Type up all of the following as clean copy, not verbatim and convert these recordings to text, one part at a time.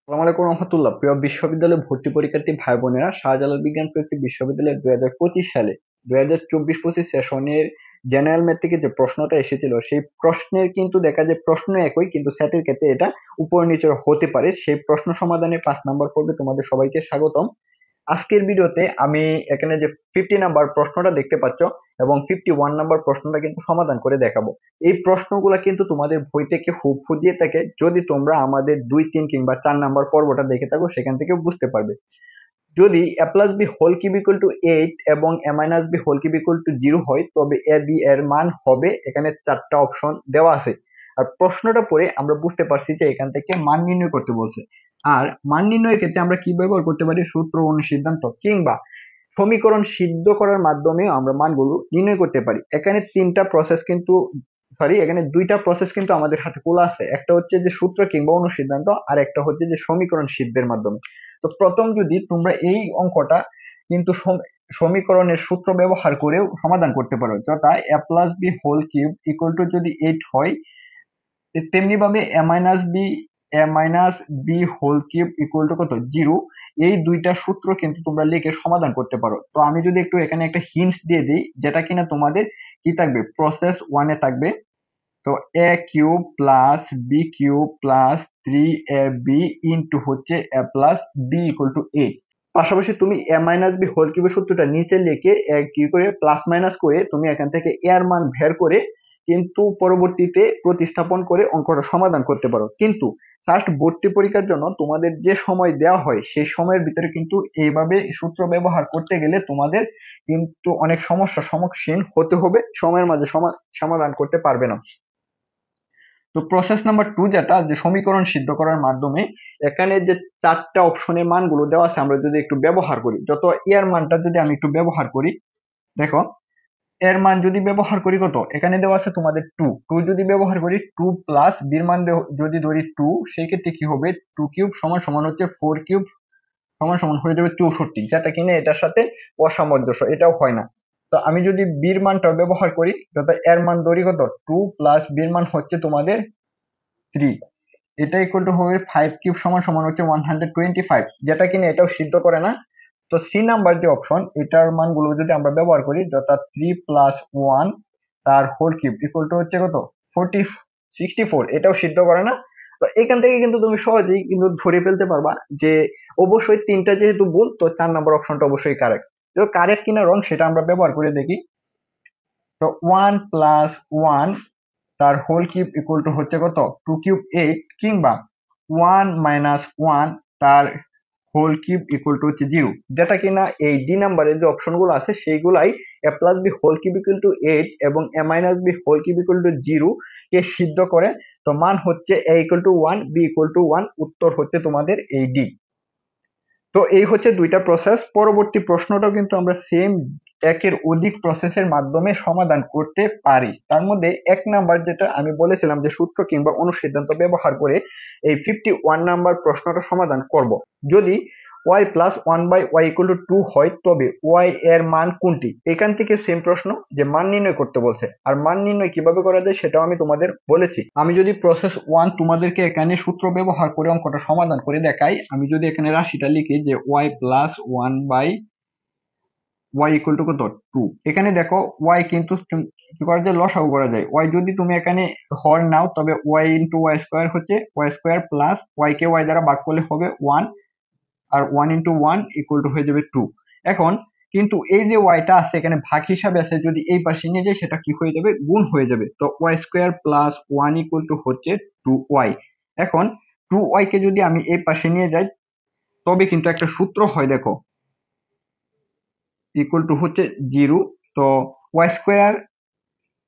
আসসালামু আলাইকুম রহমতুল্লাহ। প্রিয় বিশ্ববিদ্যালয় ভর্তি পরীক্ষার্থী ভাই বোনেরা, শাহজালাল বিজ্ঞান প্রযুক্তি বিশ্ববিদ্যালয়ের 2025 সালে 2024-25 সেশনের জেনারেল ম্যাথ থেকে যে প্রশ্নটা এসেছিল, সেই প্রশ্নের কিন্তু দেখা যায় প্রশ্ন একই, কিন্তু সেটের ক্ষেত্রে এটা উপর নিচে হতে পারে। সেই প্রশ্ন সমাধানে 5 নম্বর পর্বে তোমাদের সবাইকে স্বাগতম। আজকের ভিডিওতে আমি এখানে যে 50 নাম্বার প্রশ্নটা দেখতে পাচ্ছ এবং 51 নাম্বার প্রশ্নটা কিন্তু সমাধান করে দেখাবো। এই প্রশ্নগুলা কিন্তু তোমাদের বই থেকে হুবহু দিয়ে থাকে। যদি তোমরা আমাদের 2, 3 কিংবা 4 নাম্বার পর্বটা দেখে থাকো, সেখান থেকে বুঝতে পারবে। যদি a plus b whole cube equal to 8 এবং a minus b whole cube equal to 0 হয়, তবে a b এর মান হবে, এখানে 4টা অপশন দেওয়া আছে। আর প্রশ্নটা পড়ে আমরা বুঝতে পারছি যে এখান থেকে মান নির্ণয় করতে বলছে। আর মান নির্ণয়ের ক্ষেত্রে আমরা কি ব্যবহার করতে পারি? সূত্র, অনুসিদ্ধান্ত কিংবা সমীকরণ সিদ্ধ করার মাধ্যমে আমরা মানগুলো নির্ণয় করতে পারি। এখানে তিনটা প্রসেস কিন্তু, সরি, এখানে দুইটা প্রসেস কিন্তু আমাদের হাতে খোলা আছে। একটা হচ্ছে যে সূত্র কিংবা অনুসিদ্ধান্ত, আর একটা হচ্ছে যে সমীকরণ সিদ্ধের মাধ্যমে। তো প্রথম যদি তোমরা এই অঙ্কটা কিন্তু সমীকরণের সূত্র ব্যবহার করেও সমাধান করতে পারো, যথা a plus b whole cube equal to যদি 8 হয়, তেমনি ভাবে a minus b whole cube equal to কত, 0। এই দুইটা সূত্র কিন্তু তোমরা লিখে সমাধান করতে পারো। তো আমি যদি একটু এখানে একটা হিন্টস দিয়ে দিই, যেটা কিনা তোমাদের কি থাকবে, প্রসেস ওয়ানে থাকবে। তো a cube plus b cube plus 3ab into হচ্ছে a plus b equal to 8। পাশাপাশি তুমি এ মাইনাস বি হোল কিউবের সূত্রটা নিচে লিখে কি করে প্লাস মাইনাস করে তুমি এখান থেকে এর মান বের করে কিন্তু পরবর্তীতে প্রতিস্থাপন করে অঙ্কটা সমাধান করতে পারো। কিন্তু জাস্ট ভর্তি পরীক্ষার জন্য তোমাদের যে সময় দেওয়া হয়, সেই সময়ের ভিতরে কিন্তু এইভাবে সূত্র ব্যবহার করতে গেলে তোমাদের কিন্তু অনেক সমস্যার সম্মুখীন হতে হবে, সময়ের মাঝে সমাধান করতে পারবে না। তো প্রসেস নাম্বার 2, যেটা যে সমীকরণ সিদ্ধ করার মাধ্যমে, এখানে যে 4টা অপশনের মানগুলো দেওয়া আছে, আমরা যদি একটু ব্যবহার করি, যত এর মানটা যদি আমি একটু ব্যবহার করি, দেখো এর মান যদি ব্যবহার করি কত, এখানে দেওয়া আছে তোমাদের 2 যদি ব্যবহার করি, 2 প্লাস বির মান যদি ধরি 2, সেই ক্ষেত্রে কি হবে, 2 কিউব সমান সমান হচ্ছে 4 কিউব সমান সমান হয়ে যাবে 64, যেটা কিনা এটার সাথে অসামঞ্জস্য, এটাও হয় না। তো আমি যদি বির মানটা ব্যবহার করি, যত এর মান ধরি কত, 2 প্লাস বির মান হচ্ছে তোমাদের 3, এটা ইকুয়াল টু হবে 5 কিউব সমান সমান হচ্ছে 125, যেটা কিনা এটাও সিদ্ধ করে না। তো সি নাম্বার যে অপশন, এটার মানগুলো যদি আমরা ব্যবহার করি, যথা 3 প্লাস 1 তার হোল কিউব ইকুয়াল টু হচ্ছে কত, 64, এটাও সিদ্ধ করে না। তো এখান থেকে কিন্তু তুমি সহজেই কিন্তু ধরে ফেলতে পারবা যে অবশ্যই তিনটা যেহেতু ভুল, তো 4 নম্বর অপশনটা অবশ্যই কারেক্ট। তো কারেক্ট কিনা রং সেটা আমরা ব্যবহার করে দেখি। তো 1 প্লাস 1 তার হোল কিউব ইকুয়াল টু হচ্ছে কত, 2 কিউব 8, কিংবা 1 মাইনাস 1 তার হোল কিউব ইকুয়াল টু হচ্ছে 0, যেটা কিনা এই ডি নাম্বারের যে অপশনগুলো আছে সেইগুলাই a plus b whole cube equal to 8 এবং a minus b whole cube equal to 0 কে সিদ্ধ করে। তো মান হচ্ছে a equal to 1, b equal to 1, উত্তর হচ্ছে তোমাদের এই ডি। তো এই হচ্ছে দুইটা প্রসেস। পরবর্তী প্রশ্নটাও কিন্তু আমরা সেম একের অধিক প্রসেসের মাধ্যমে সমাধান করতে পারি। তার মধ্যে 1 নাম্বার যেটা আমি বলেছিলাম যে সূত্র কিংবা অনুসিদ্ধান্ত ব্যবহার করে এই 51 নাম্বার প্রশ্নটা সমাধান করব। যদি y plus 1/y equal to 2 হয়, তবে y এর মান কোনটি? এখান থেকে সেম প্রশ্ন, যে মান নির্ণয় করতে বলছে। আর মান নির্ণয় কিভাবে করা যায় সেটাও আমি তোমাদের বলেছি। আমি যদি প্রসেস 1 তোমাদেরকে এখানে সূত্র ব্যবহার করে অঙ্কটা সমাধান করে দেখাই, আমি যদি এখানে রাশিটা লিখি যে y plus 1/y equal to কত, 2। এখানে দেখো y কিন্তু কি করা যায়, লসাগু করা যায়। y যদি তুমি এখানে হর নাও, তবে y ইন্টু y স্কোয়ার হচ্ছে y স্কোয়ার, প্লাস y কে y দ্বারা ভাগ করলে হবে 1, আর 1 ইন্টু 1 ইকুয়াল টু হয়ে যাবে 2। এখন কিন্তু এই যে ওয়াইটা আছে এখানে ভাগ হিসাবে আছে, যদি এই পাশে নিয়ে যাই সেটা কি হয়ে যাবে, গুণ হয়ে যাবে। তো y square plus 1 equal to হচ্ছে 2y। এখন 2y কে যদি আমি এই পাশে নিয়ে যাই, তবে কিন্তু একটা সূত্র হয়, দেখো, ইকুয়াল টু হচ্ছে 0। তো y square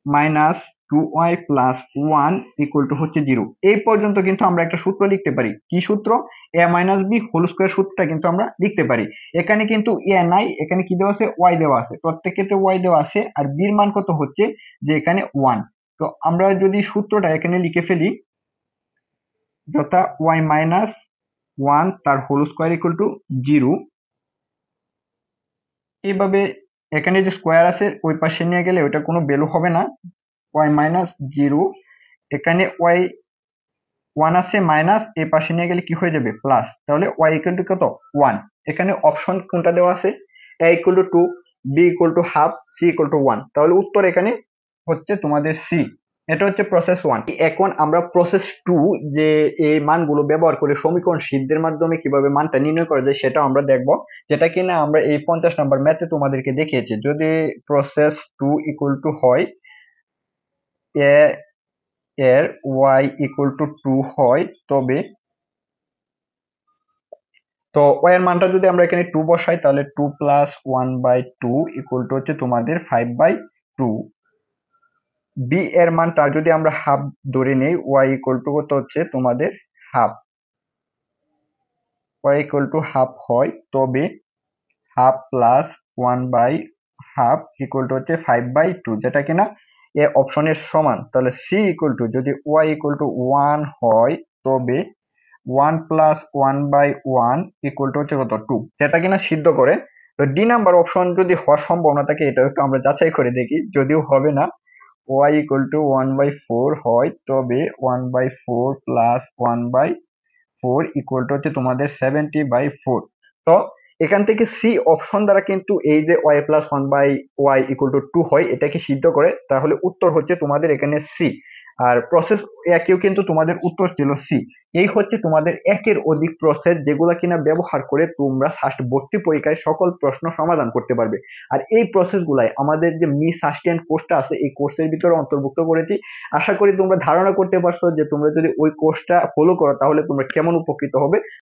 minus 2y plus 1 equal to হচ্ছে 0। এই পর্যন্ত কিন্তু আমরা একটা সূত্র লিখতে পারি। কি সূত্র? a minus b whole square সূত্রটা কিন্তু আমরা লিখতে পারি। এখানে কিন্তু a নাই, এখানে কি দেওয়া আছে, y দেওয়া আছে, প্রত্যেক ক্ষেত্রে y দেওয়া আছে। আর b এর মান কত হচ্ছে, যে এখানে 1। তো আমরা যদি সূত্রটা এখানে লিখে ফেলি, যথা y মাইনাস 1 তার হোল স্কোয়ার ইকুয়াল টু 0। এইভাবে এখানে যে স্কোয়ার আছে ওই পাশে নিয়ে গেলে ওটা কোনো ভ্যালু হবে না, y মাইনাস 0। এখানে y 1 আছে মাইনাস এই পাশে নিয়ে গেলে কি হয়ে যাবে প্লাস, তাহলে y ইকুয়াল টু কত 1। এখানে অপশন কোনটা দেওয়া আছে, a equal to 2, b equal to half, c equal to 1, তাহলে উত্তর এখানে হচ্ছে তোমাদের সি। এটা হচ্ছে প্রসেস 1। এখন আমরা প্রসেস 2 যে এই মানগুলো ব্যবহার করে সমীকরণ সিদ্ধের মাধ্যমে কিভাবে মানটা নির্ণয় করা যায় সেটা আমরা দেখব, যেটা কিনা আমরা এই 50 নাম্বার ম্যাথে তোমাদেরকে দেখিয়েছি। যদি প্রসেস 2 ইকুয়াল টু হয় a এর y ইকুয়াল টু 2 হয়, তবে তো y এর মানটা যদি আমরা এখানে 2 বসাই তাহলে 2 প্লাস 1/2 ইকুয়াল টু হচ্ছে তোমাদের 5/2। b এর মানটা যদি আমরা হাফ ধরে নেই, y ইকুয়াল টু কত হচ্ছে তোমাদের half, y equal to half হয়, তবে হাফ প্লাস 1/2 ইকুয়াল টু হচ্ছে 5/2, যেটা কিনা এ অপশনের সমান। তাহলে c ইকুয়াল টু যদি y ইকুয়াল টু 1 হয়, তবে 1 প্লাস 1/1 ইকুয়াল টু হচ্ছে কত 2, যেটা কিনা সিদ্ধ করে। তো ডি নাম্বার অপশন যদি হওয়ার সম্ভাবনা থাকে এটা একটু আমরা যাচাই করে দেখি, যদিও হবে না। y ইকুয়াল টু 1/4 হয়, তবে 1/4 প্লাস 1/4 ইকুয়াল টু হচ্ছে তোমাদের 70/4। তো এখান থেকে সি অপশন দ্বারা কিন্তু এই যে y plus 1/y equal to 2 হয় এটাকে সিদ্ধ করে, তাহলে উত্তর হচ্ছে তোমাদের এখানে সি। আর প্রসেস একেও কিন্তু তোমাদের উত্তর ছিল সি। এই হচ্ছে তোমাদের একের অধিক প্রসেস যেগুলো কিনা ব্যবহার করে তোমরা ফার্স্ট ভর্তি পরীক্ষায় সকল প্রশ্ন সমাধান করতে পারবে। আর এই প্রসেস গুলাই আমাদের যে মি সাস্টেন কোর্সটা আছে এই কোর্সের ভিতরে অন্তর্ভুক্ত করেছি। আশা করি তোমরা ধারণা করতে পারছো যে তোমরা যদি ওই কোর্সটা ফলো করো তাহলে তোমরা কেমন উপকৃত হবে।